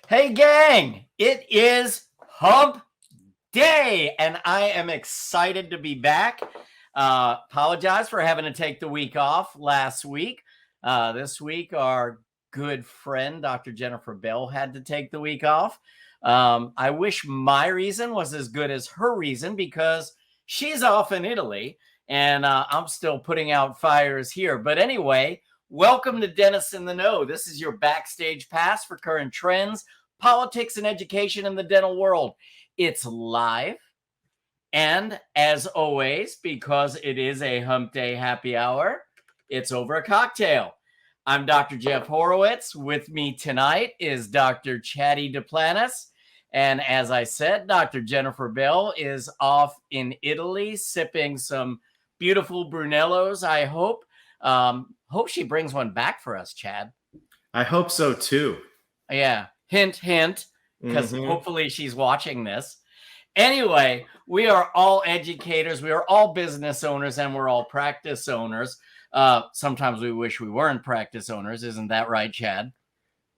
Hey, gang, it is Hump Day, and I am excited to be back. Apologize for having to take the week off last week. This week, our good friend, Dr. Jennifer Bell, had to take the week off. I wish my reason was as good as her reason because she's off in Italy, and I'm still putting out fires here. But anyway, welcome to Dentists in the Know. This is your backstage pass for current trends, politics, and education in the dental world. It's live. And as always, because it is a Hump Day happy hour, it's over a cocktail. I'm Dr. Jeff Horowitz. With me tonight is Dr. Chatty Duplantis. And as I said, Dr. Jennifer Bell is off in Italy sipping some beautiful Brunellos, I hope. Hope she brings one back for us, Chad. I hope so too. Yeah. Hint, hint, because hopefully she's watching this. Anyway, we are all educators, we are all business owners, and we're all practice owners. Sometimes we wish we weren't practice owners. Isn't that right, Chad?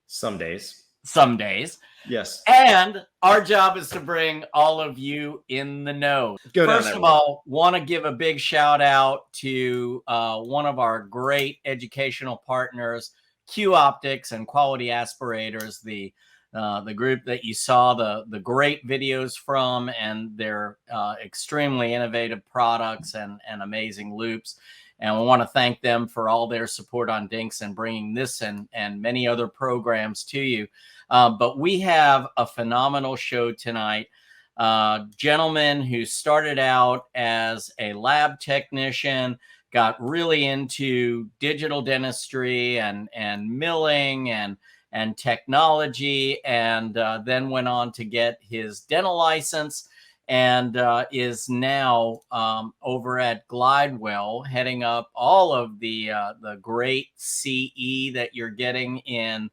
Some days. Some days. Yes. And our job is to bring all of you in the know. First of all, want to give a big shout out to one of our great educational partners, Q Optics and Quality Aspirators, the group that you saw the great videos from, and their extremely innovative products and amazing loops. And we want to thank them for all their support on Dinks and bringing this and many other programs to you. But we have a phenomenal show tonight. Gentleman who started out as a lab technician, got really into digital dentistry and milling and technology, and then went on to get his dental license, and is now over at Glidewell, heading up all of the great CE that you're getting in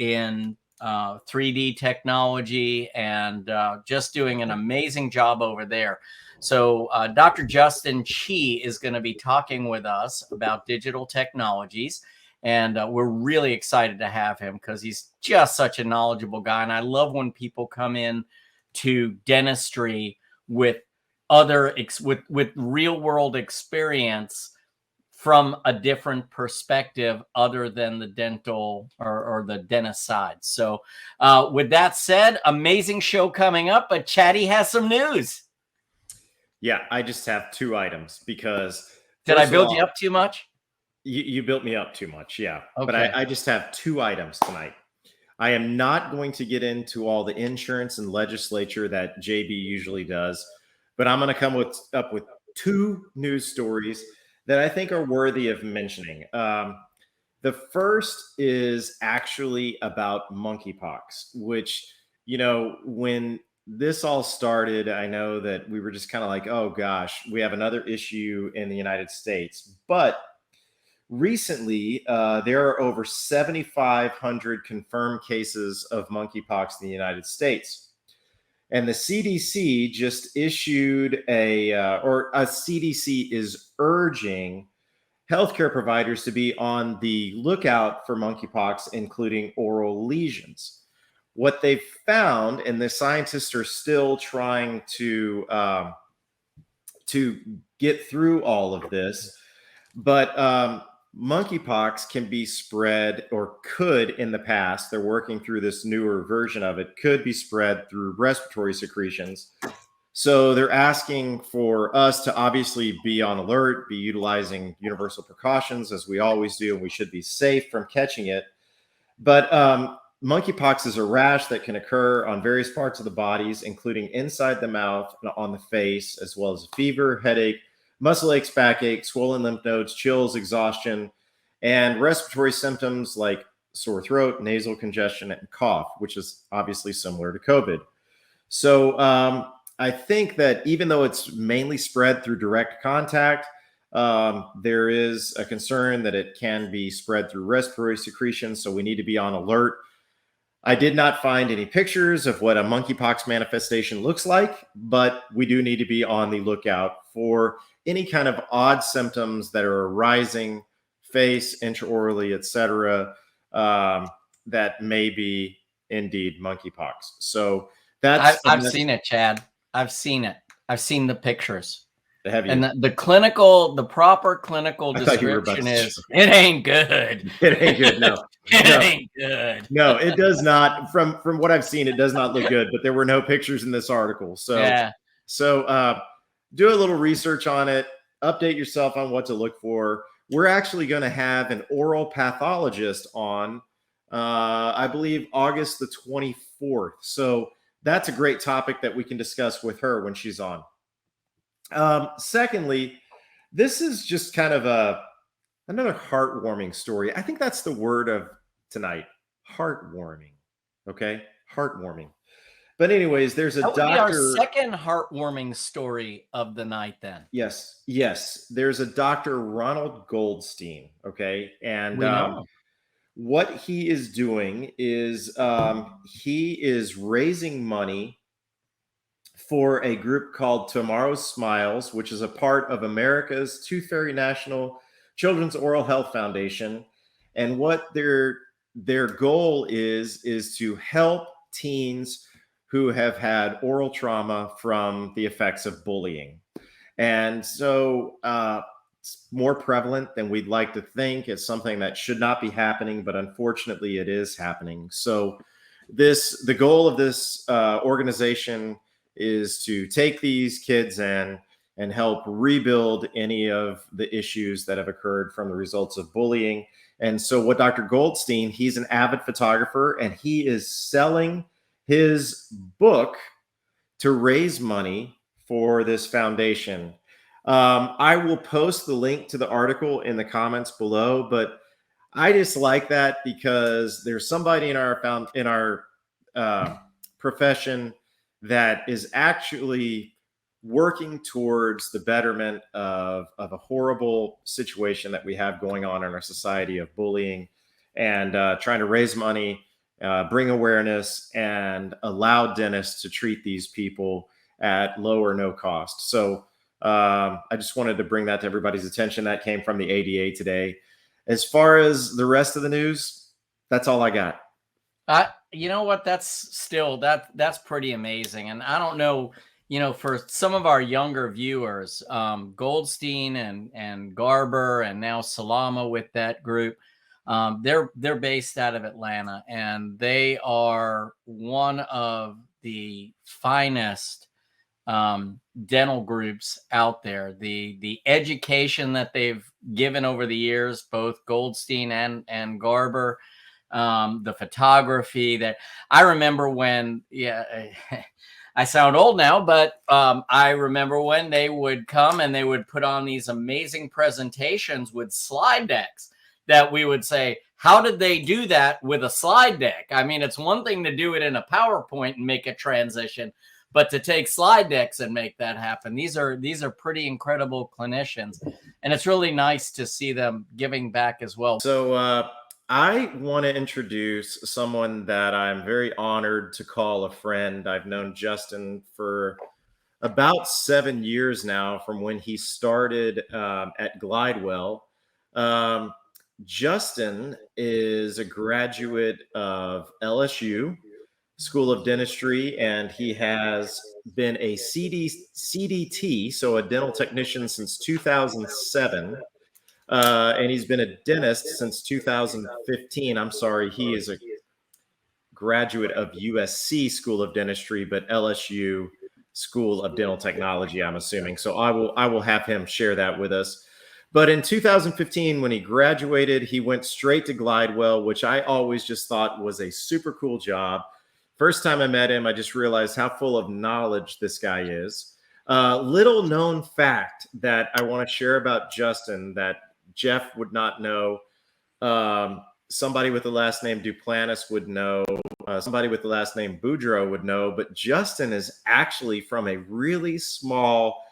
3D technology, and just doing an amazing job over there. So Dr. Justin Chi is going to be talking with us about digital technologies. And we're really excited to have him because he's just such a knowledgeable guy. And I love when people come in to dentistry with with real world experience from a different perspective other than the dental or the dentist side. So with that said, amazing show coming up, but Chatty has some news. Yeah, I just have two items because... Did I build you up too much? You built me up too much, yeah. Okay. But I just have two items tonight. I am not going to get into all the insurance and legislature that JB usually does, but I'm going to come up with two news stories that I think are worthy of mentioning. The first is actually about monkeypox, which, you know, when this all started, I know that we were just kind of like, oh gosh, we have another issue in the United States. But recently, there are over 7,500 confirmed cases of monkeypox in the United States. And the CDC just issued a CDC is urging healthcare providers to be on the lookout for monkeypox, including oral lesions. What they've found, and the scientists are still trying to get through all of this, but monkeypox can be spread, or could in the past, they're working through this newer version of it, could be spread through respiratory secretions. So they're asking for us to obviously be on alert, be utilizing universal precautions as we always do, and we should be safe from catching it. But monkeypox is a rash that can occur on various parts of the bodies, including inside the mouth and on the face, as well as fever, headache, muscle aches, backache, swollen lymph nodes, chills, exhaustion, and respiratory symptoms like sore throat, nasal congestion, and cough, which is obviously similar to COVID. So I think that even though it's mainly spread through direct contact, there is a concern that it can be spread through respiratory secretions, so we need to be on alert. I did not find any pictures of what a monkeypox manifestation looks like, but we do need to be on the lookout for any kind of odd symptoms that are arising, face, intraorally, etc., that may be indeed monkeypox. So that's I've seen it, Chad. I've seen it. I've seen the pictures. Have you? And the proper clinical description is, it ain't good. It ain't good. No, it ain't good. No, it does not. From what I've seen, it does not look good. But there were no pictures in this article. So yeah. So do a little research on it. Update yourself on what to look for. We're actually going to have an oral pathologist on, I believe, August the 24th. So that's a great topic that we can discuss with her when she's on. Secondly, this is just kind of another heartwarming story. I think that's the word of tonight. Heartwarming. Okay? Heartwarming. But anyways, there's a doctor. That would be our second heartwarming story of the night then. Yes. There's a Dr. Ronald Goldstein. Okay. And what he is doing is he is raising money for a group called Tomorrow Smiles, which is a part of America's Tooth Fairy National Children's Oral Health Foundation. And what their goal is to help teens who have had oral trauma from the effects of bullying. And so it's more prevalent than we'd like to think. It's something that should not be happening, but unfortunately it is happening. So the goal of this organization is to take these kids and help rebuild any of the issues that have occurred from the results of bullying. And so what Dr. Goldstein, he's an avid photographer, and he is selling his book to raise money for this foundation. I will post the link to the article in the comments below, but I just like that because there's somebody in our profession that is actually working towards the betterment of a horrible situation that we have going on in our society of bullying, and trying to raise money, bring awareness, and allow dentists to treat these people at low or no cost. So I just wanted to bring that to everybody's attention. That came from the ADA today. As far as the rest of the news, that's all I got. You know what? That's pretty amazing. And I don't know, for some of our younger viewers, Goldstein and Garber and now Salama with that group, they're based out of Atlanta, and they are one of the finest dental groups out there. The education that they've given over the years, both Goldstein and Garber, the photography that I remember when, I sound old now, but I remember when they would come and they would put on these amazing presentations with slide decks that we would say, how did they do that with a slide deck? I mean, it's one thing to do it in a PowerPoint and make a transition, but to take slide decks and make that happen, these are pretty incredible clinicians, and it's really nice to see them giving back as well. So I want to introduce someone that I'm very honored to call a friend. I've known Justin for about 7 years now, from when he started at Glidewell. Justin is a graduate of LSU School of Dentistry, and he has been a CDT, so a dental technician, since 2007. And he's been a dentist since 2015. I'm sorry, he is a graduate of USC School of Dentistry, but LSU School of Dental Technology, I'm assuming. So I will have him share that with us. But in 2015, when he graduated, he went straight to Glidewell, which I always just thought was a super cool job. First time I met him, I just realized how full of knowledge this guy is. Little known fact that I want to share about Justin that Jeff would not know. Somebody with the last name Duplantis would know. Somebody with the last name Boudreaux would know. But Justin is actually from a really small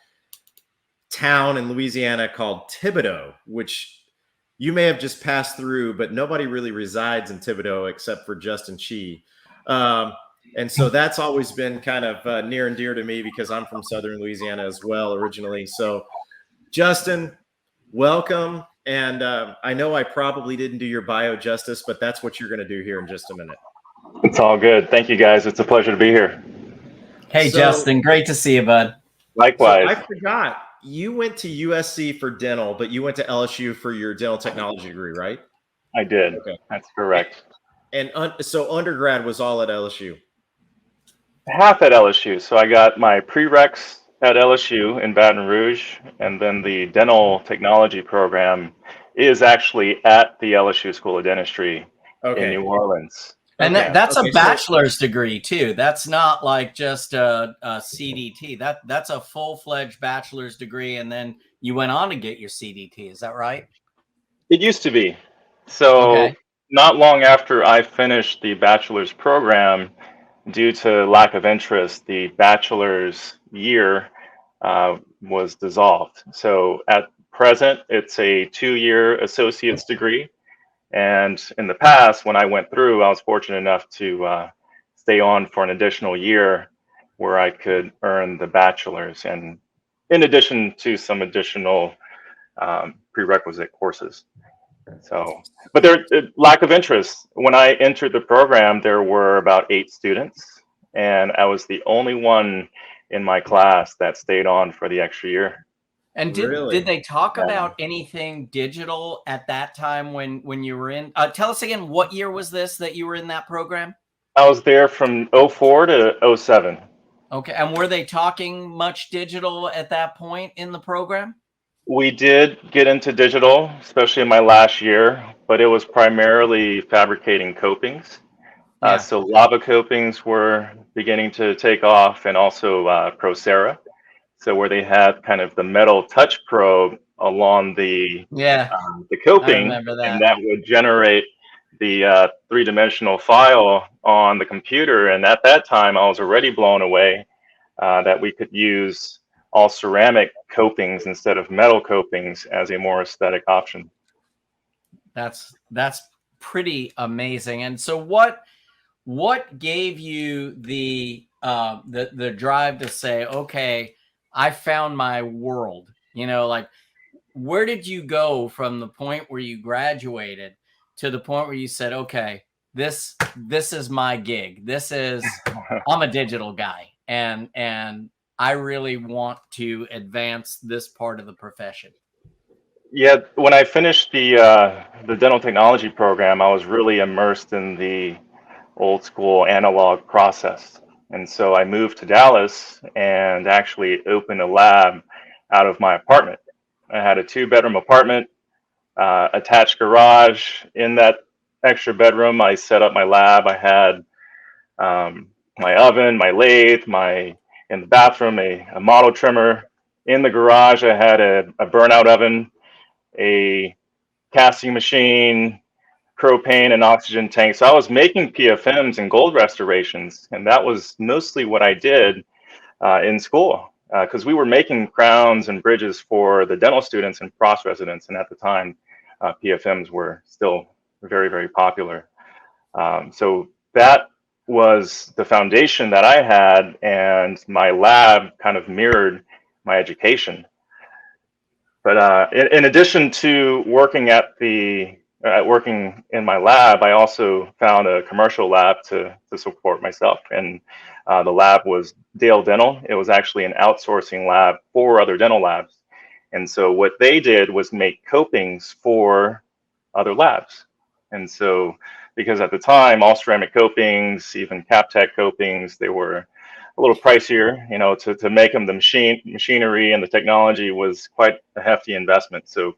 town in Louisiana called Thibodaux, which you may have just passed through, but nobody really resides in Thibodaux except for Justin Chi. And so that's always been kind of near and dear to me, because I'm from Southern Louisiana as well originally. So Justin, welcome. And I know I probably didn't do your bio justice, but that's what you're going to do here in just a minute. It's all good. Thank you, guys. It's a pleasure to be here. Hey, Justin, great to see you, bud. Likewise. So I forgot, you went to USC for dental, but you went to LSU for your dental technology degree, right? I did. Okay. That's correct. And so undergrad was all at LSU? Half at LSU. So I got my prereqs at LSU in Baton Rouge, and then the dental technology program is actually at the LSU School of Dentistry in New Orleans. And that's a bachelor's degree too. That's not like just a CDT. That's a full-fledged bachelor's degree, and then you went on to get your CDT. Is that right? It used to be. So not long after I finished the bachelor's program, due to lack of interest, the bachelor's year was dissolved. So at present, it's a 2-year associate's degree. And in the past, when I went through, I was fortunate enough to stay on for an additional year where I could earn the bachelor's, and in addition to some additional prerequisite courses. So, but there, lack of interest. When I entered the program, there were about 8 students, and I was the only one in my class that stayed on for the extra year. And did they talk about anything digital at that time when you were in? Tell us again, what year was this that you were in that program? I was there from 04 to 07. Okay, and were they talking much digital at that point in the program? We did get into digital, especially in my last year, but it was primarily fabricating copings. So lava copings were beginning to take off, and also Procera. So where they had kind of the metal touch probe along the coping, and that would generate the 3-dimensional file on the computer. And at that time, I was already blown away that we could use all ceramic copings instead of metal copings as a more aesthetic option. That's pretty amazing. And so what gave you the drive to say, okay, I found my world? You know, like, where did you go from the point where you graduated to the point where you said, okay, this is my gig. This is, I'm a digital guy, and I really want to advance this part of the profession? Yeah, when I finished the dental technology program, I was really immersed in the old school analog process. And so I moved to Dallas and actually opened a lab out of my apartment. I had a 2-bedroom apartment, attached garage. In that extra bedroom, I set up my lab. I had my oven, my lathe, in the bathroom, a model trimmer. In the garage, I had a burnout oven, a casting machine, propane and oxygen tank. So I was making PFMs and gold restorations, and that was mostly what I did in school, because we were making crowns and bridges for the dental students and pros residents, and at the time PFMs were still very, very popular. So that was the foundation that I had, and my lab kind of mirrored my education. But in addition to working working in my lab, I also found a commercial lab to support myself. And the lab was Dale Dental. It was actually an outsourcing lab for other dental labs. And so what they did was make copings for other labs. And so, because at the time, all ceramic copings, even CapTech copings, they were a little pricier, you know, to make them. The machinery and the technology was quite a hefty investment. So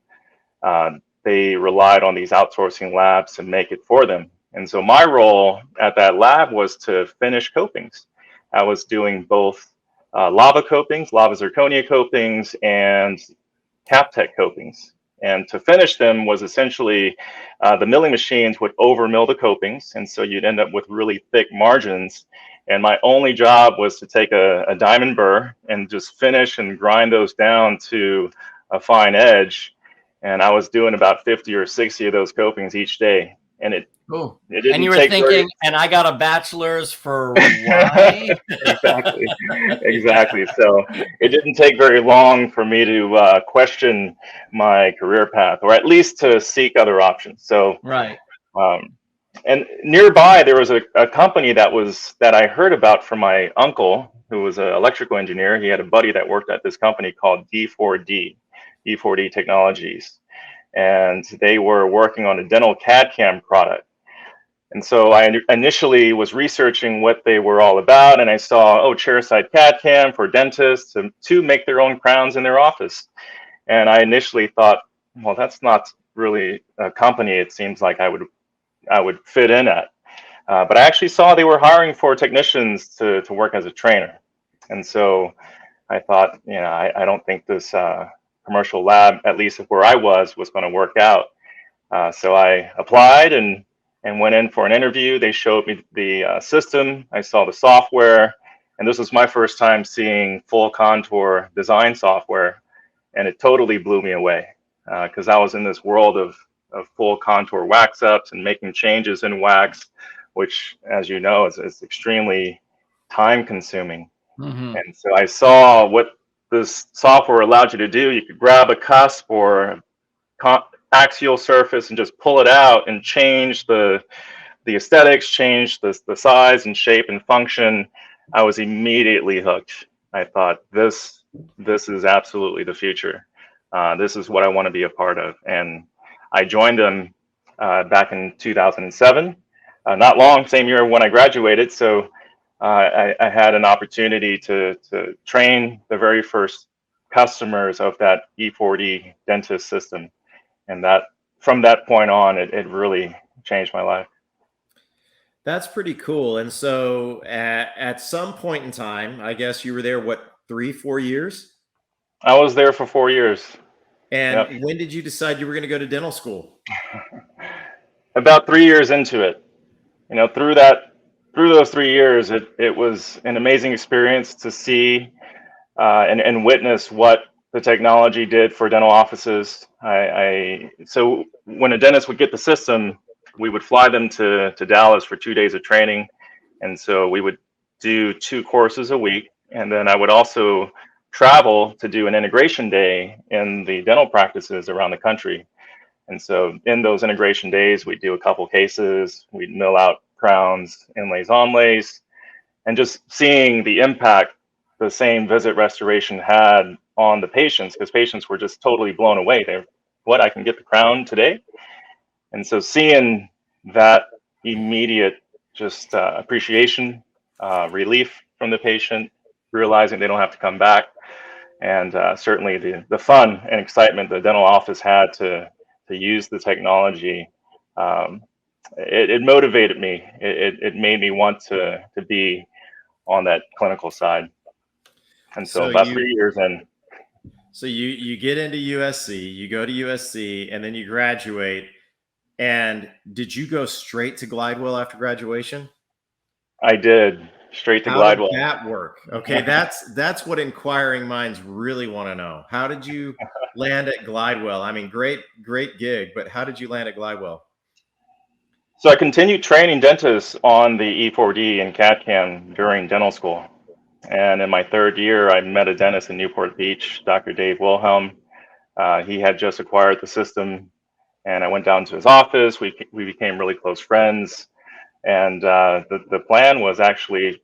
they relied on these outsourcing labs to make it for them. And so my role at that lab was to finish copings. I was doing both lava copings, lava zirconia copings, and CapTech copings. And to finish them was essentially the milling machines would over mill the copings, and so you'd end up with really thick margins. And my only job was to take a diamond burr and just finish and grind those down to a fine edge. And I was doing about 50 or 60 of those copings each day. And it didn't. And you were thinking, and I got a bachelor's for why? Exactly. So it didn't take very long for me to question my career path, or at least to seek other options. So And nearby there was a company that I heard about from my uncle, who was an electrical engineer. He had a buddy that worked at this company called D4D Technologies, and they were working on a dental CAD/CAM product. And so I initially was researching what they were all about, and I saw, oh, chairside CAD/CAM for dentists to make their own crowns in their office. And I initially thought, well, that's not really a company it seems like I would fit in at. But I actually saw they were hiring for technicians to work as a trainer. And so I thought, I don't think this commercial lab, at least where I was going to work out. So I applied and went in for an interview. They showed me the system. I saw the software. And this was my first time seeing full contour design software. And it totally blew me away because I was in this world of full contour wax ups and making changes in wax, which, as you know, is extremely time consuming. Mm-hmm. And so I saw what this software allowed you to do. You could grab a cusp or axial surface and just pull it out and change the aesthetics, change the size and shape and function. I was immediately hooked. I thought, this is absolutely the future. This is what I want to be a part of. And I joined them back in 2007, not long, same year when I graduated. So I had an opportunity to train the very first customers of that E4D dentist system. And that from that point on, it really changed my life. That's pretty cool. And so at some point in time, I guess you were there, what, 3-4 years? I was there for 4 years. And Yep. when did you decide you were going to go to dental school? About 3 years into it. Through those 3 years, it was an amazing experience to see and witness what the technology did for dental offices. So when a dentist would get the system, we would fly them to Dallas for 2 days of training. And so we would do 2 courses a week. And then I would also travel to do an integration day in the dental practices around the country. And so in those integration days, we'd do a couple cases, we'd mill out crowns, inlays, onlays, and just seeing the impact the same visit restoration had on the patients, because patients were just totally blown away. I can get the crown today? And so seeing that immediate just appreciation, relief from the patient, realizing they don't have to come back, and certainly the fun and excitement the dental office had to use the technology, it motivated me. It made me want to be on that clinical side. And so about 3 years in. So you get into USC, you go to USC, and then you graduate. And did you go straight to Glidewell after graduation? I did. Straight to Glidewell. How did that work? Okay, that's what inquiring minds really want to know. How did you land at Glidewell? I mean, great gig, but how did you land at Glidewell? So I continued training dentists on the E4D and CAD/CAM during dental school. And in my 3rd year, I met a dentist in Newport Beach, Dr. Dave Wilhelm. He had just acquired the system, and I went down to his office. We became really close friends. And the plan was actually,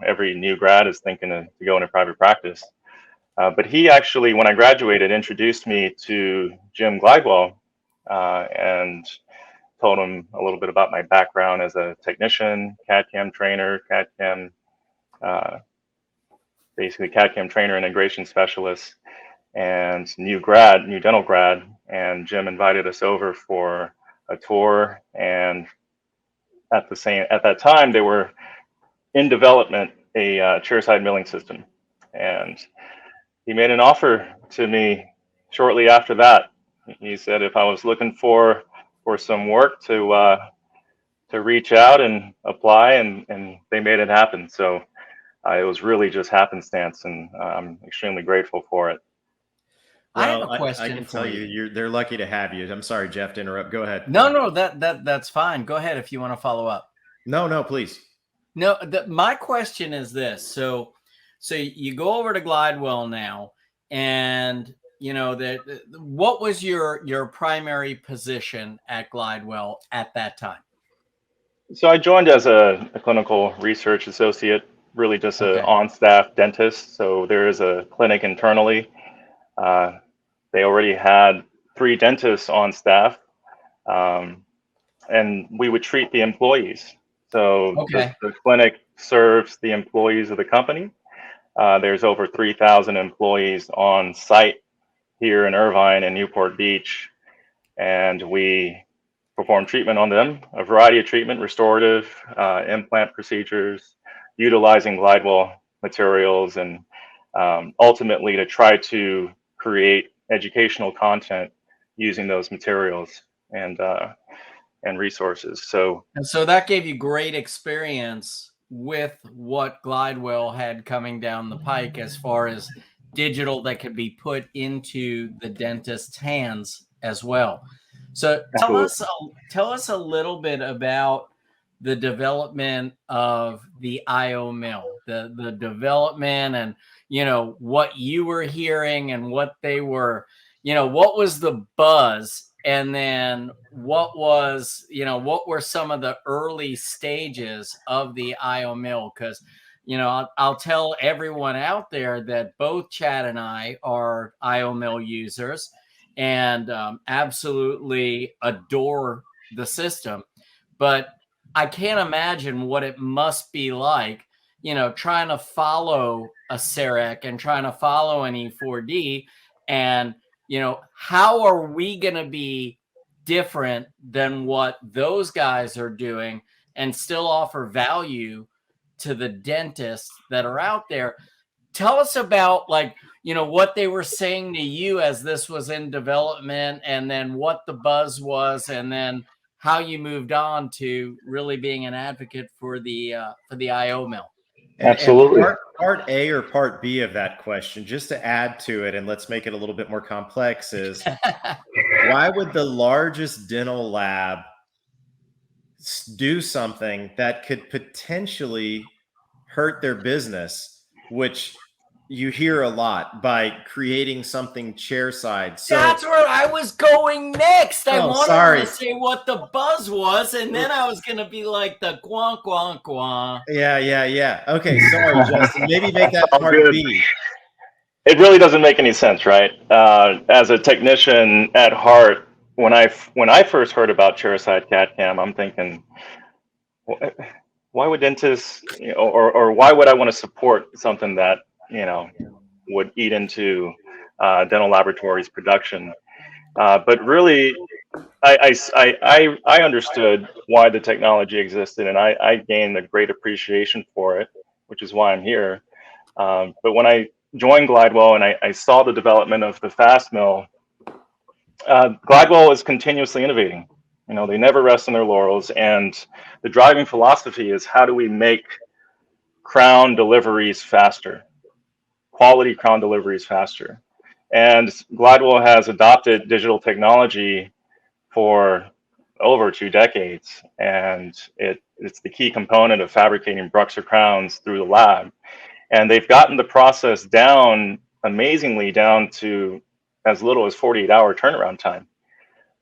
every new grad is thinking to go into private practice. But he actually, when I graduated, introduced me to Jim Glidewell and told him a little bit about my background as a technician, CAD/CAM trainer, basically CAD/CAM trainer, integration specialist, and new dental grad. And Jim invited us over for a tour. And at that time, they were in development a chairside milling system, and he made an offer to me shortly after that. He said if I was looking for some work to reach out and apply, and they made it happen. So it was really just happenstance, and I'm extremely grateful for it. Well, I have a question. I can tell you, they're lucky to have you. I'm sorry, Jeff, to interrupt. Go ahead. No, that's fine. Go ahead if you want to follow up. No, please. No, my question is this. So you go over to Glidewell now, and what was your primary position at Glidewell at that time? So I joined as a clinical research associate, really just an Okay. on-staff dentist. So there is a clinic internally. Uh, they already had 3 dentists on staff, and we would treat the employees. So Okay. the clinic serves the employees of the company. There's over 3,000 employees on site here in Irvine and Newport Beach, and we perform treatment on them, a variety of treatment, restorative, implant procedures, utilizing Glidewell materials, and ultimately to try to create educational content using those materials and resources. So, And so that gave you great experience with what Glidewell had coming down the pike as far as digital that could be put into the dentist's hands as well. So absolutely. tell us a little bit about the development of the IO mill, the development, and what you were hearing and what they were, what was the buzz, and then what were some of the early stages of the IO mill? Because I'll tell everyone out there that both Chad and I are IO mill users, and absolutely adore the system. But I can't imagine what it must be like, trying to follow a CEREC and trying to follow an E4D. And, how are we going to be different than what those guys are doing and still offer value to the dentists that are out there? Tell us about what they were saying to you as this was in development, and then what the buzz was, and then how you moved on to really being an advocate for the IO mill. And Absolutely. part A or part B of that question, just to add to it, and let's make it a little bit more complex, is why would the largest dental lab do something that could potentially hurt their business, which you hear a lot, by creating something chairside? So That's where I was going next. I wanted to sorry. say what the buzz was, and then I was going to be like the quah, quah, quah. Yeah. Okay, sorry, Justin. Maybe make that All part good. B. It really doesn't make any sense, right? As a technician at heart, when I first heard about chairside CAD CAM, I'm thinking, why would dentists, or why would I want to support something that would eat into dental laboratories production? But really, I understood why the technology existed, and I gained a great appreciation for it, which is why I'm here. But when I joined Glidewell and I saw the development of the fast mill, Glidewell is continuously innovating. They never rest on their laurels, and the driving philosophy is, how do we make crown deliveries faster, quality crown deliveries faster? And Glidewell has adopted digital technology for over 2 decades, and it's the key component of fabricating Bruxer crowns through the lab. And they've gotten the process amazingly down to as little as 48-hour turnaround time.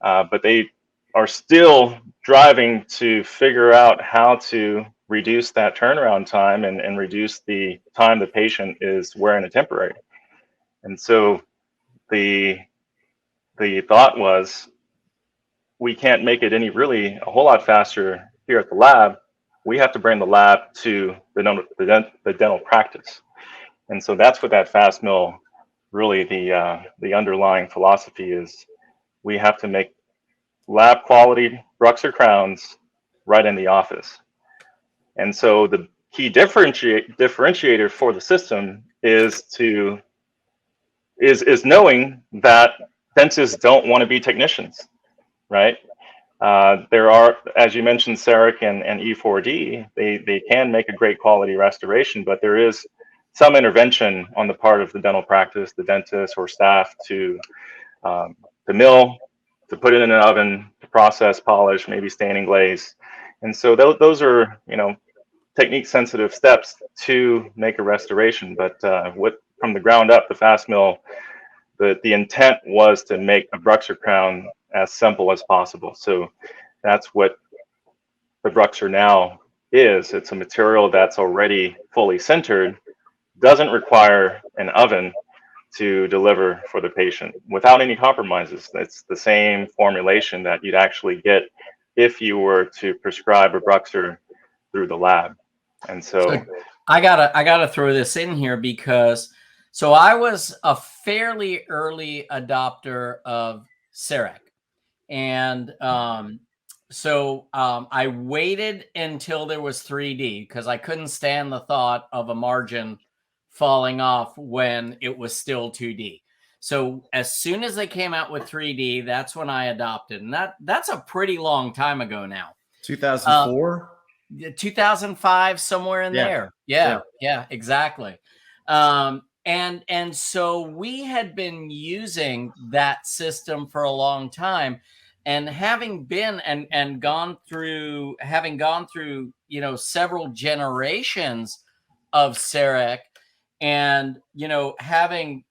But they are still driving to figure out how to reduce that turnaround time and reduce the time the patient is wearing a temporary. And so the thought was, we can't make it really a whole lot faster here at the lab. We have to bring the lab to the dental practice. And so that's what that fast mill, really the underlying philosophy is. We have to make lab quality Bruxer crowns right in the office. And so the key differentiator for the system is knowing that dentists don't want to be technicians, right? There are, as you mentioned, CEREC and E4D, they can make a great quality restoration, but there is some intervention on the part of the dental practice, the dentist or staff, to mill, to put it in an oven, to process, polish, maybe stain and glaze. And so those are, technique sensitive steps to make a restoration. But from the ground up, the fast mill, the intent was to make a Bruxer crown as simple as possible. So that's what the Bruxer now is. It's a material that's already fully sintered, doesn't require an oven to deliver for the patient without any compromises. It's the same formulation that you'd actually get if you were to prescribe a Bruxer through the lab. And so I gotta throw this in here because so I was a fairly early adopter of CEREC, and I waited until there was 3D because I couldn't stand the thought of a margin falling off when it was still 2D. So as soon as they came out with 3D, that's when I adopted, and that's a pretty long time ago now. 2004. 2005, somewhere in there. Yeah, exactly. And so we had been using that system for a long time, and having been and gone through several generations of CEREC, and having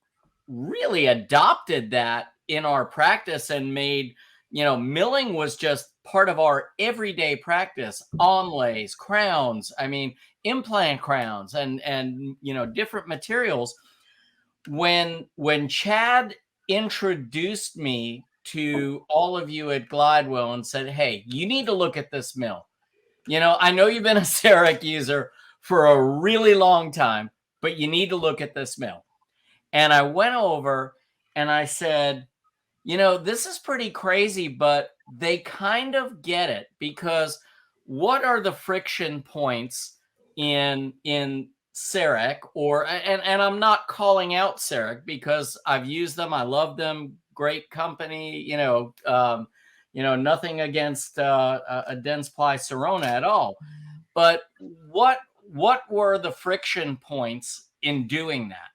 really adopted that in our practice and made milling was just part of our everyday practice. Onlays, crowns, implant crowns, and different materials. When Chad introduced me to all of you at Glidewell and said, hey, you need to look at this mill. I know you've been a CEREC user for a really long time, but you need to look at this mill. And I went over and I said, this is pretty crazy, but they kind of get it, because what are the friction points in CEREC, and I'm not calling out CEREC because I've used them. I love them. Great company, nothing against a Dentsply Sirona at all. But what were the friction points in doing that?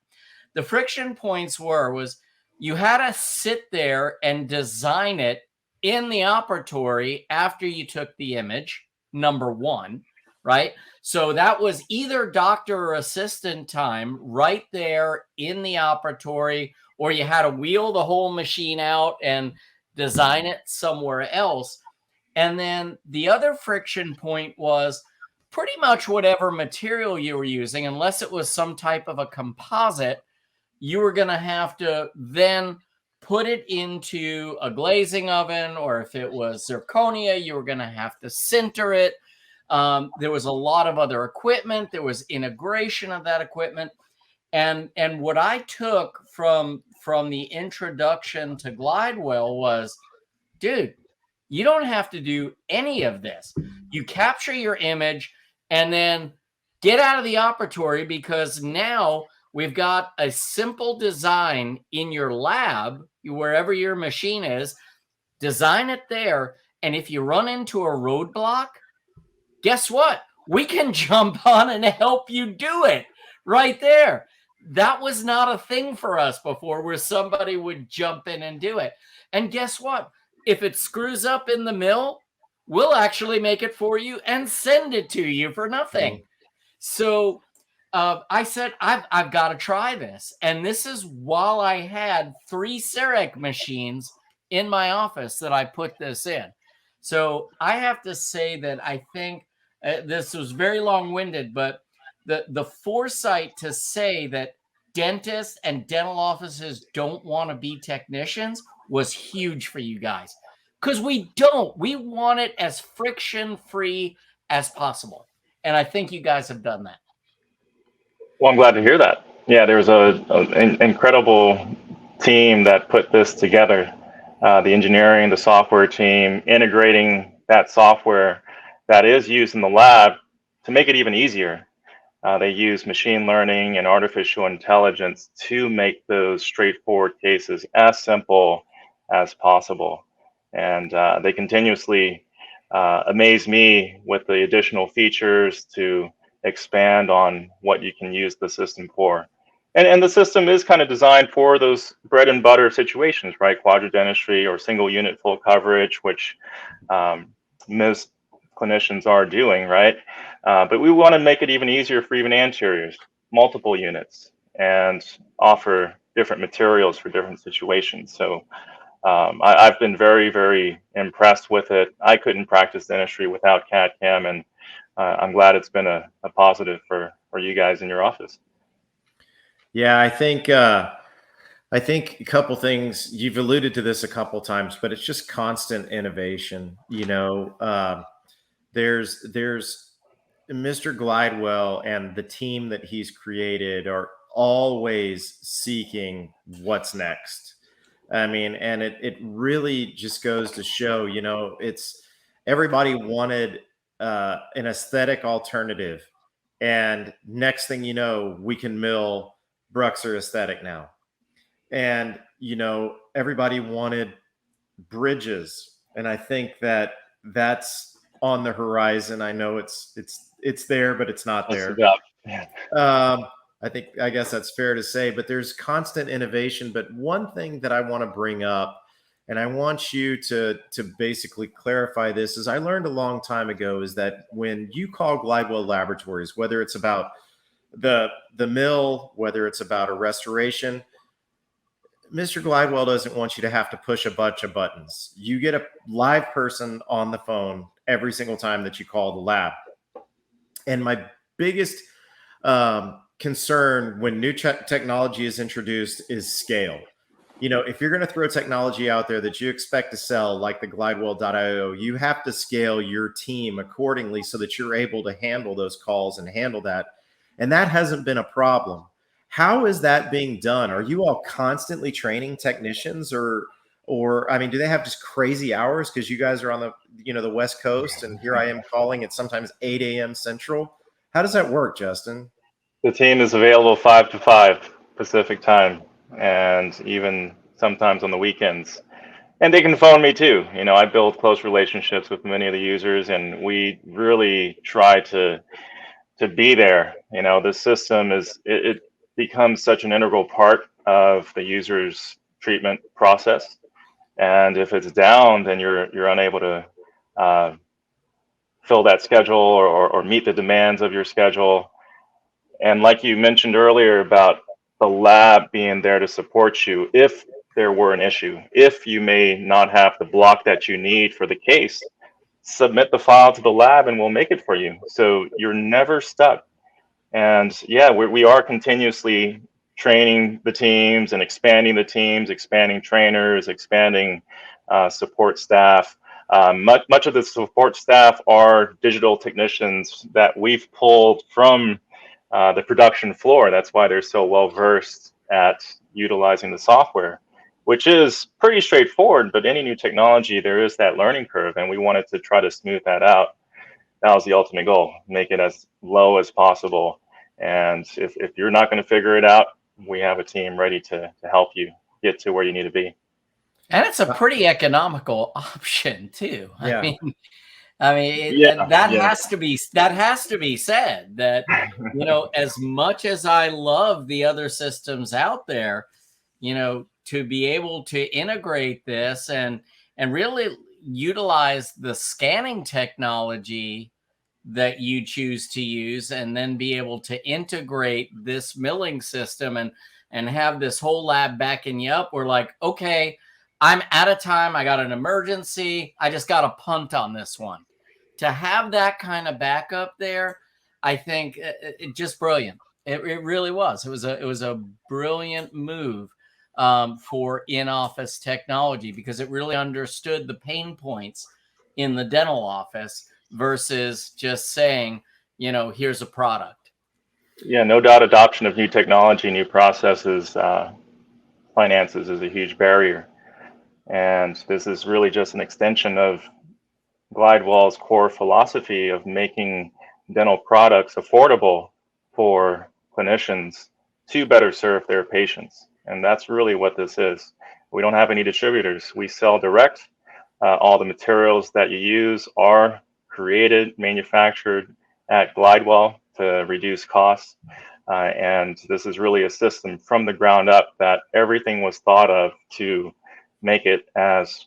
The friction points was you had to sit there and design it in the operatory after you took the image, number one, right? So that was either doctor or assistant time right there in the operatory, or you had to wheel the whole machine out and design it somewhere else. And then the other friction point was pretty much whatever material you were using, unless it was some type of a composite, you were going to have to then put it into a glazing oven, or if it was zirconia, you were going to have to sinter it. There was a lot of other equipment. There was integration of that equipment. And what I took from the introduction to Glidewell was, dude, you don't have to do any of this. You capture your image and then get out of the operatory, because now we've got a simple design in your lab, wherever your machine is. Design it there. And if you run into a roadblock, guess what? We can jump on and help you do it right there. That was not a thing for us before, where somebody would jump in and do it. And guess what? If it screws up in the mill, we'll actually make it for you and send it to you for nothing. So I said, I've got to try this. And this is while I had 3 CEREC machines in my office that I put this in. So I have to say that I think this was very long-winded, but the foresight to say that dentists and dental offices don't want to be technicians was huge for you guys. Because we want it as friction-free as possible. And I think you guys have done that. Well, I'm glad to hear that. Yeah, there was an incredible team that put this together. The engineering, the software team, integrating that software that is used in the lab to make it even easier. They use machine learning and artificial intelligence to make those straightforward cases as simple as possible. And they continuously amaze me with the additional features to expand on what you can use the system for. And the system is kind of designed for those bread and butter situations, right? Quadridentistry or single unit full coverage, which most clinicians are doing, right? But we want to make it even easier for even anteriors, multiple units, and offer different materials for different situations. So I've been very, very impressed with it. I couldn't practice dentistry without CAD/CAM, and I'm glad it's been a positive for you guys in your office. Yeah, I think a couple things, you've alluded to this a couple times, but it's just constant innovation. There's Mr. Glidewell and the team that he's created are always seeking what's next. I mean, and it really just goes to show, it's everybody wanted an aesthetic alternative. And next thing you know, we can mill Bruxer aesthetic now. And, everybody wanted bridges. And I think that that's on the horizon. I know it's there, but it's not there. I guess that's fair to say, but there's constant innovation. But one thing that I want to bring up, and I want you to basically clarify this, is I learned a long time ago is that when you call Glidewell Laboratories, whether it's about the mill, whether it's about a restoration, Mr. Glidewell doesn't want you to have to push a bunch of buttons. You get a live person on the phone every single time that you call the lab. And my biggest concern when new technology is introduced is scale. If you're going to throw technology out there that you expect to sell, like the Glidewell.io, you have to scale your team accordingly so that you're able to handle those calls and handle that. And that hasn't been a problem. How is that being done? Are you all constantly training technicians, or I mean, do they have just crazy hours because you guys are on the West Coast, and here I am calling at sometimes 8 a.m. Central? How does that work, Justin? The team is available 5 to 5 Pacific time, and even sometimes on the weekends. And they can phone me too. I build close relationships with many of the users, and we really try to be there. The system it becomes such an integral part of the user's treatment process. And if it's down, then you're unable to fill that schedule or meet the demands of your schedule. And like you mentioned earlier about the lab being there to support you if there were an issue, if you may not have the block that you need for the case, submit the file to the lab and we'll make it for you. So you're never stuck. And yeah, we are continuously training the teams and expanding the teams, expanding trainers, expanding support staff. Much of the support staff are digital technicians that we've pulled from the production floor. That's why they're so well versed at utilizing the software, which is pretty straightforward. But any new technology, there is that learning curve, and we wanted to try to smooth that out. That was the ultimate goal, make it as low as possible. And if you're not going to figure it out, we have a team ready to help you get to where you need to be. And it's a pretty economical option too. Yeah. That has to be said, that as much as I love the other systems out there, to be able to integrate this and really utilize the scanning technology that you choose to use, and then be able to integrate this milling system and have this whole lab backing you up. We're like, okay, I'm out of time. I got an emergency. I just got to punt on this one. To have that kind of backup there, I think it just brilliant. It really was. It was a brilliant move for in-office technology, because it really understood the pain points in the dental office versus just saying, here's a product. Yeah, no doubt adoption of new technology, new processes, finances is a huge barrier. And this is really just an extension of Glidewell's core philosophy of making dental products affordable for clinicians to better serve their patients. And that's really what this is. We don't have any distributors. We sell direct. All the materials that you use are created, manufactured at Glidewell to reduce costs. And this is really a system from the ground up that everything was thought of to make it as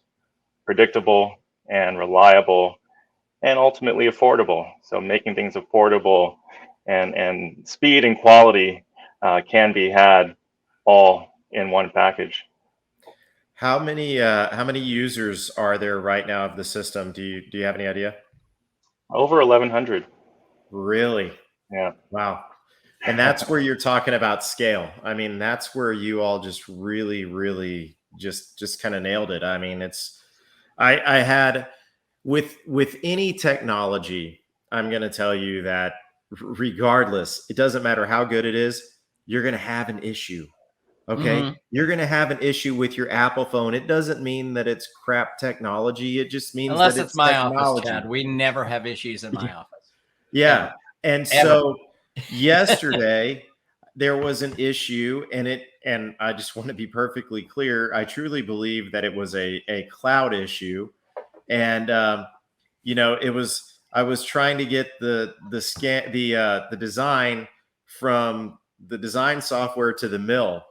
predictable and reliable and ultimately affordable. So making things affordable and speed and quality can be had all in one package. How many users are there right now of the system? Do you have any idea? Over 1,100. Really? Yeah. Wow. And that's where you're talking about scale. I mean, that's where you all just really, really just kind of nailed it. I mean, I had with any technology, I'm going to tell you that regardless, it doesn't matter how good it is, you're going to have an issue. Okay. Mhm. You're going to have an issue with your Apple phone. It doesn't mean that it's crap technology. It just means Unless that it's it's my office, technology. Chad. We never have issues in my office. Yeah. Ever. And Ever. so yesterday there was an issue, and I just want to be perfectly clear. I truly believe that it was a cloud issue. And I was trying to get the design from the design software to the mill,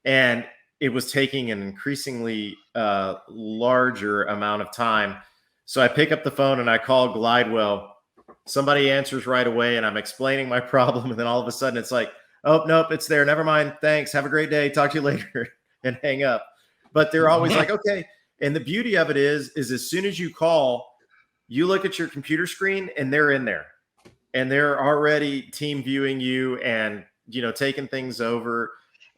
and it was taking an increasingly larger amount of time. So I pick up the phone and I call Glidewell. Somebody answers right away, and I'm explaining my problem, and then all of a sudden it's like, oh nope, it's there, never mind, thanks, have a great day, talk to you later, and hang up. But they're always like, okay. And the beauty of it is as soon as you call, you look at your computer screen and they're in there, and they're already team viewing you and taking things over.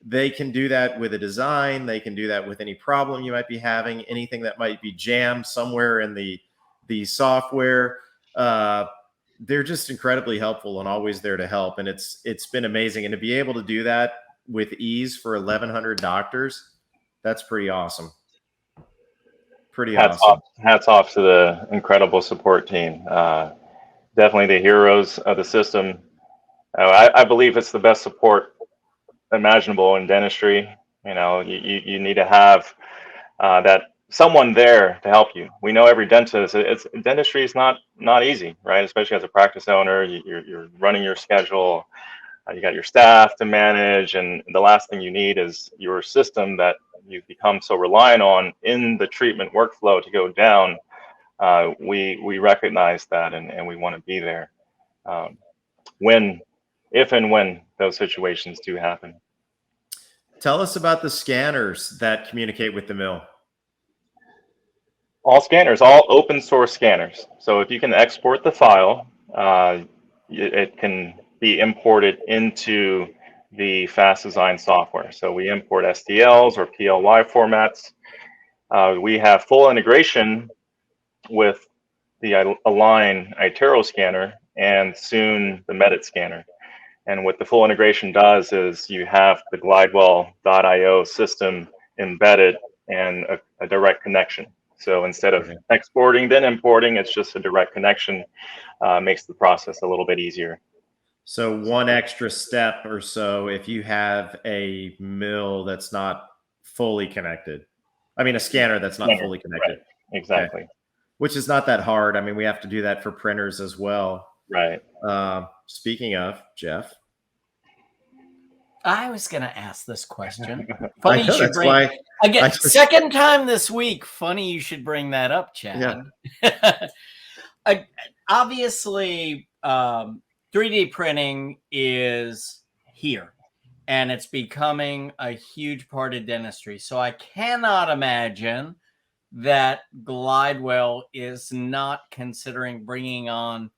They can do that with a design. They can do that with any problem you might be having, anything that might be jammed somewhere in the software. They're just incredibly helpful and always there to help. And it's been amazing. And to be able to do that with ease for 1,100 doctors, that's pretty awesome. Pretty awesome. Hats off to the incredible support team. Definitely the heroes of the system. I believe it's the best support imaginable in dentistry. You need to have that someone there to help you. We know every dentist. Dentistry is not easy, right? Especially as a practice owner, you're running your schedule. You got your staff to manage, and the last thing you need is your system that you've become so reliant on in the treatment workflow to go down. We recognize that, and we want to be there if and when those situations do happen. Tell us about the scanners that communicate with the mill. All scanners, all open source scanners. So if you can export the file, it can be imported into the fast design software. So we import STLs or PLY formats. We have full integration with the Align iTero scanner and soon the Medit scanner. And what the full integration does is you have the Glidewell.io system embedded and a direct connection. So instead of exporting then importing, it's just a direct connection. Makes the process a little bit easier. So one extra step or so if you have a mill that's not fully connected. I mean, a scanner that's not fully connected. Right. Exactly. Okay. Which is not that hard. I mean, we have to do that for printers as well. Right. Speaking of, Jeff. I was going to ask this question. Funny you should bring again. Second time this week. Funny you should bring that up, Chad. Yeah. Obviously, 3D printing is here, and it's becoming a huge part of dentistry. So I cannot imagine that Glidewell is not considering bringing on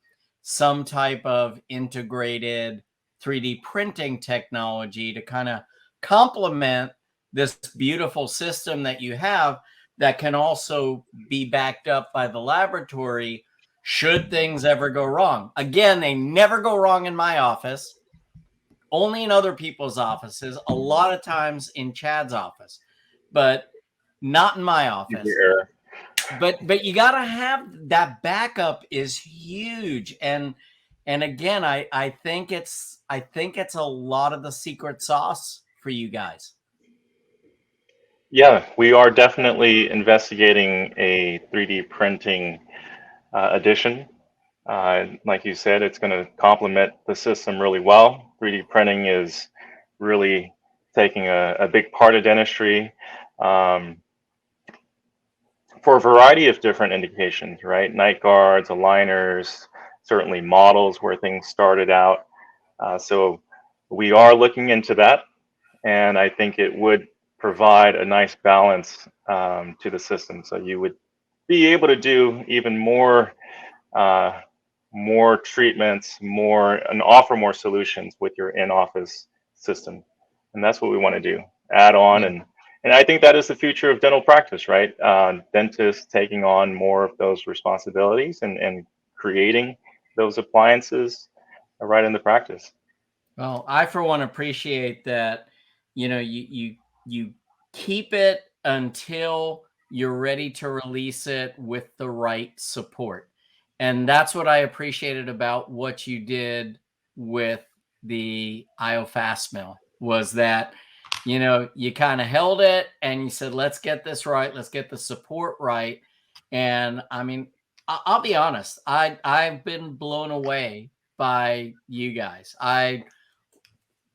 some type of integrated 3D printing technology to kind of complement this beautiful system that you have that can also be backed up by the laboratory should things ever go wrong. Again, they never go wrong in my office, only in other people's offices, a lot of times in Chad's office, but not in my office. But you got to have that backup is huge. And again, I think it's a lot of the secret sauce for you guys. Yeah, we are definitely investigating a 3D printing addition. Like you said, it's going to complement the system really well. 3D printing is really taking a big part of dentistry for a variety of different indications, right? Night guards, aligners, certainly models where things started out. So we are looking into that, and I think it would provide a nice balance to the system. So you would be able to do even more treatments, and offer more solutions with your in-office system. And that's what we want to do, add on. And I think that is the future of dental practice, right? Dentists taking on more of those responsibilities and creating those appliances right in the practice. Well, I for one appreciate that, you keep it until you're ready to release it with the right support. And that's what I appreciated about what you did with the IOFast mill, was that, you kind of held it and you said, let's get this right. Let's get the support right. And I mean, I'll be honest, I've been blown away by you guys. I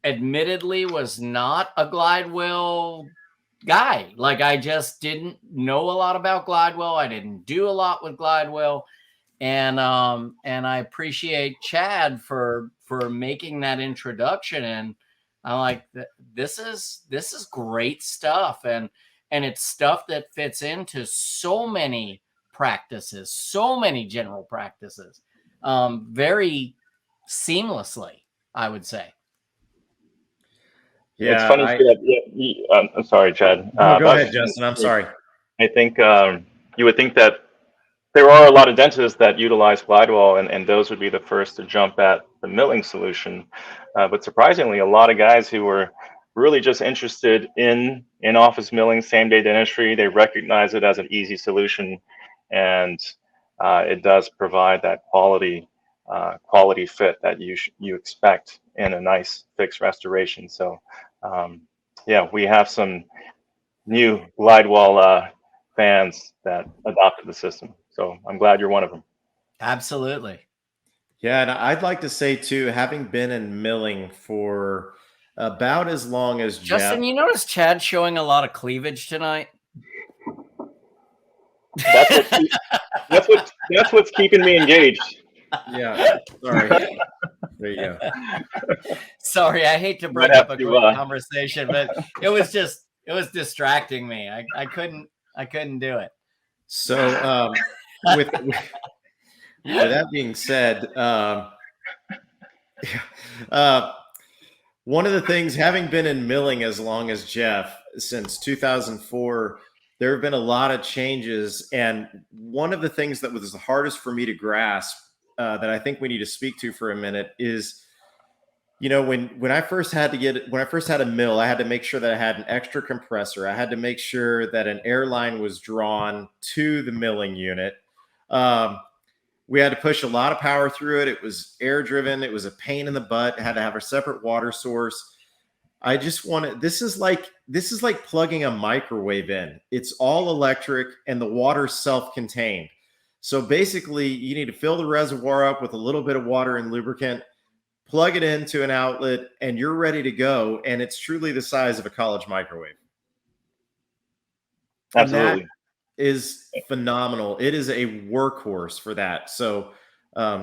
admittedly was not a Glidewell guy. Like, I just didn't know a lot about Glidewell. I didn't do a lot with Glidewell. And I appreciate Chad for making that introduction. And I'm like, this is great stuff. And it's stuff that fits into so many practices, so many general practices, very seamlessly, I would say. Yeah, it's funny that. I'm sorry, Chad. No, go ahead, Justin. I'm sorry. I think you would think that there are a lot of dentists that utilize Glidewell, and those would be the first to jump at the milling solution. But surprisingly, a lot of guys who were really just interested in office milling, same-day dentistry, they recognize it as an easy solution, and it does provide that quality fit that you expect in a nice fixed restoration. So yeah, we have some new Glidewell fans that adopted the system. So I'm glad you're one of them. Absolutely. Yeah, and I'd like to say too, having been in milling for about as long as Justin, Jeff. you notice Chad showing a lot of cleavage tonight? That's what's keeping me engaged. Yeah, sorry. There you go. Sorry, I hate to break up a great conversation, but it was distracting me. I couldn't do it. So with that being said, one of the things, having been in milling as long as Jeff, since 2004, there have been a lot of changes. And one of the things that was the hardest for me to grasp, that I think we need to speak to for a minute, is, when I first had a mill, I had to make sure that I had an extra compressor. I had to make sure that an air line was drawn to the milling unit. We had to push a lot of power through it. It was air driven. It was a pain in the butt. It had to have a separate water source. This is like plugging a microwave in. It's all electric and the water's self-contained. So basically you need to fill the reservoir up with a little bit of water and lubricant, plug it into an outlet, and you're ready to go. And it's truly the size of a college microwave. Absolutely. And that is phenomenal. It is a workhorse for that. So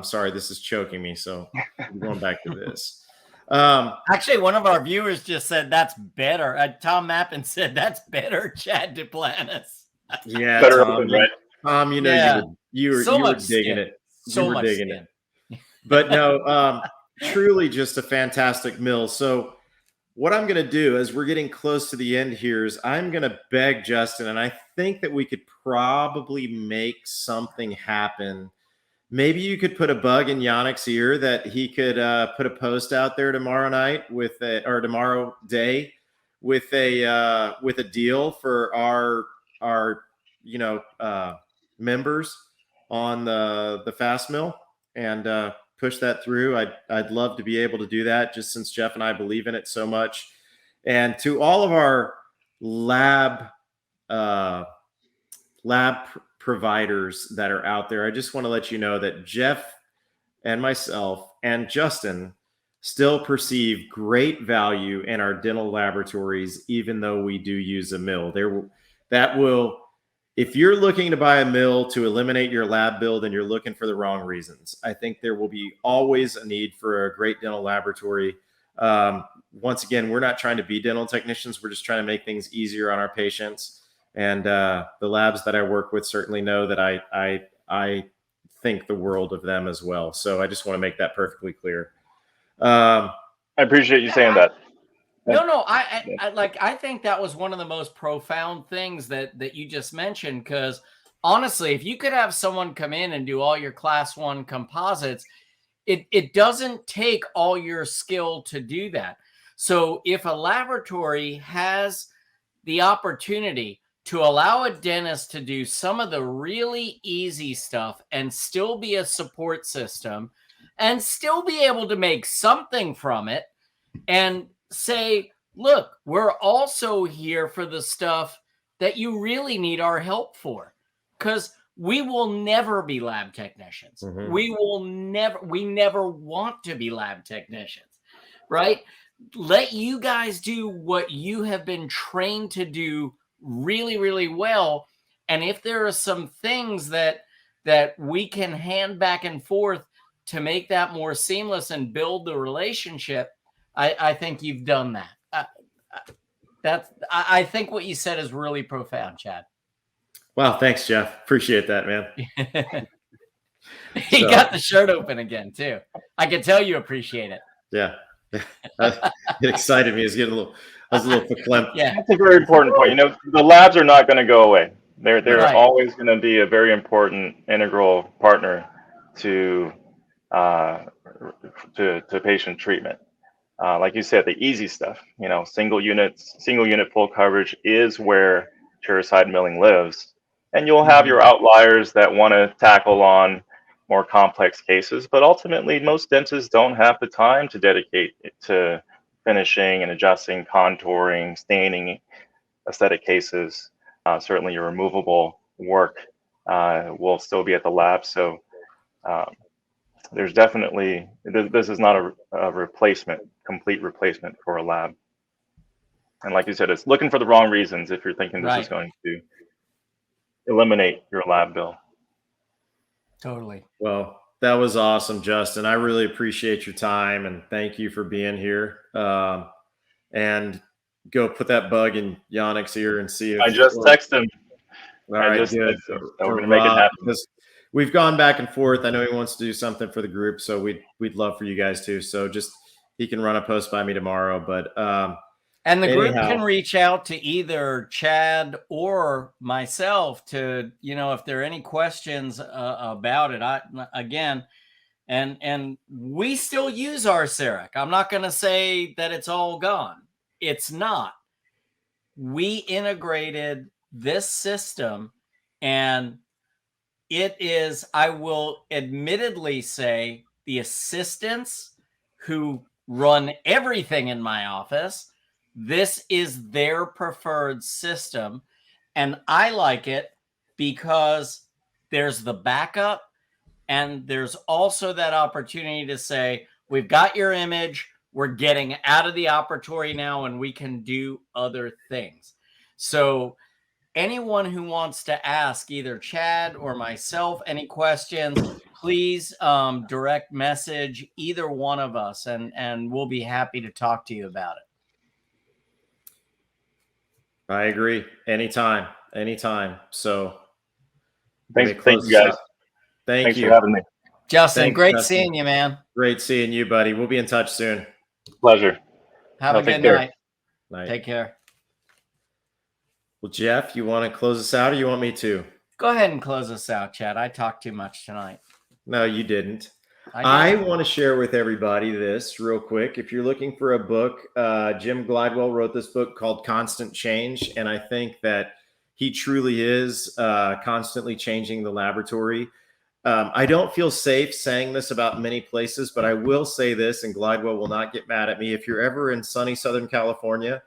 sorry, this is choking me. So I'm going back to this. Actually, one of our viewers just said that's better. Tom Mappin said that's better, Chad Duplantis. Yeah, better Tom, right? Tom, you were digging it. You were digging it. But no, truly just a fantastic mill. So what I'm going to do, as we're getting close to the end here, is I'm going to beg Justin, and I think that we could probably make something happen. Maybe you could put a bug in Yannick's ear that he could put a post out there tomorrow night or tomorrow day with a deal for our members on the fast mill, and push that through. I'd love to be able to do that, just since Jeff and I believe in it so much. And to all of our lab providers that are out there, I just want to let you know that Jeff and myself and Justin still perceive great value in our dental laboratories, even though we do use a mill. If you're looking to buy a mill to eliminate your lab bill, then you're looking for the wrong reasons. I think there will be always a need for a great dental laboratory. Once again, we're not trying to be dental technicians. We're just trying to make things easier on our patients. And the labs that I work with certainly know that I think the world of them as well. So I just want to make that perfectly clear. I appreciate you saying that. No, I think that was one of the most profound things that you just mentioned, because honestly, if you could have someone come in and do all your class 1 composites, it doesn't take all your skill to do that. So if a laboratory has the opportunity to allow a dentist to do some of the really easy stuff and still be a support system and still be able to make something from it, and say, look, we're also here for the stuff that you really need our help for, because we will never be lab technicians. We never want to be lab technicians, right? Let you guys do what you have been trained to do really, really well. And if there are some things that we can hand back and forth to make that more seamless and build the relationship, I think you've done that. I think what you said is really profound, Chad. Wow, thanks, Jeff. Appreciate that, man. He got the shirt open again too. I can tell you appreciate it. Yeah, it excited me. I was a little verklempt. Yeah, that's a very important point. The labs are not going to go away. They're Right. always going to be a very important, integral partner to patient treatment. Like you said, the easy stuff, single unit full coverage is where chairside milling lives. And you'll have your outliers that want to tackle on more complex cases, but ultimately most dentists don't have the time to dedicate to finishing and adjusting, contouring, staining aesthetic cases. Certainly your removable work will still be at the lab. So there's definitely, this is not a complete replacement for a lab. And like you said, it's looking for the wrong reasons if you're thinking this is going to eliminate your lab bill. Totally. Well, that was awesome, Justin. I really appreciate your time, and thank you for being here. And go put that bug in Yannick's ear and see if I just texted him. All right, good. So we're gonna make it happen. We've gone back and forth. I know he wants to do something for the group, so we'd love for you guys too. So just he can run a post by me tomorrow. But and the group can reach out to either Chad or myself to, if there are any questions about it. And we still use our CEREC. I'm not going to say that it's all gone. It's not. We integrated this system, and it is, I will admittedly say, the assistants who run everything in my office, this is their preferred system. And I like it because there's the backup, and there's also that opportunity to say, we've got your image, we're getting out of the operatory now, and we can do other things. So anyone who wants to ask either Chad or myself any questions, please direct message either one of us, and we'll be happy to talk to you about it. I agree. Anytime. So thank you guys. Thanks for having me. Justin, great seeing you, man. Great seeing you, buddy. We'll be in touch soon. Pleasure. Have a good night. Take care. Well, Jeff, you want to close us out, or you want me to? Go ahead and close us out, Chad. I talked too much tonight. No, you didn't. I want to share with everybody this real quick. If you're looking for a book, Jim Glidewell wrote this book called Constant Change. And I think that he truly is constantly changing the laboratory. I don't feel safe saying this about many places, but I will say this, and Glidewell will not get mad at me. If you're ever in sunny Southern California,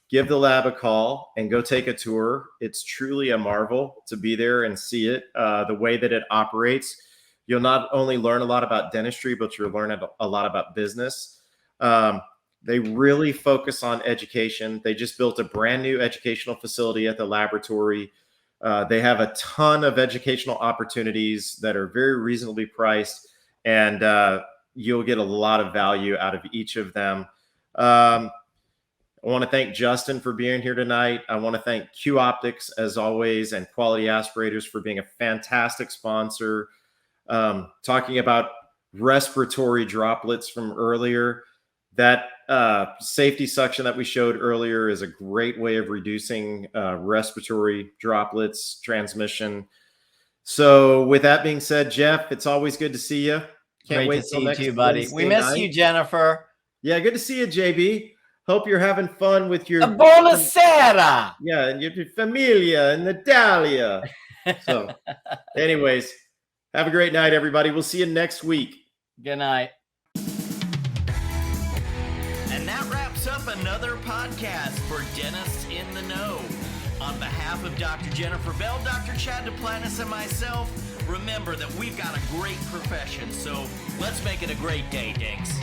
give the lab a call and go take a tour. It's truly a marvel to be there and see it, the way that it operates. You'll not only learn a lot about dentistry, but you'll learn a lot about business. They really focus on education. They just built a brand new educational facility at the laboratory. They have a ton of educational opportunities that are very reasonably priced. And you'll get a lot of value out of each of them. I want to thank Justin for being here tonight. I want to thank Q Optics, as always, and Quality Aspirators for being a fantastic sponsor. Talking about respiratory droplets from earlier, that safety suction that we showed earlier is a great way of reducing respiratory droplets transmission. So with that being said, Jeff, it's always good to see you. Can't wait to see you too, buddy. We miss you, Jennifer. Yeah, good to see you, JB. Hope you're having fun with your Buonasera. Yeah, and your familia and Natalia. So, anyways, have a great night, everybody. We'll see you next week. Good night. And that wraps up another podcast for Dentists in the Know. On behalf of Dr. Jennifer Bell, Dr. Chad Duplantis, and myself, remember that we've got a great profession, so let's make it a great day, Dinks.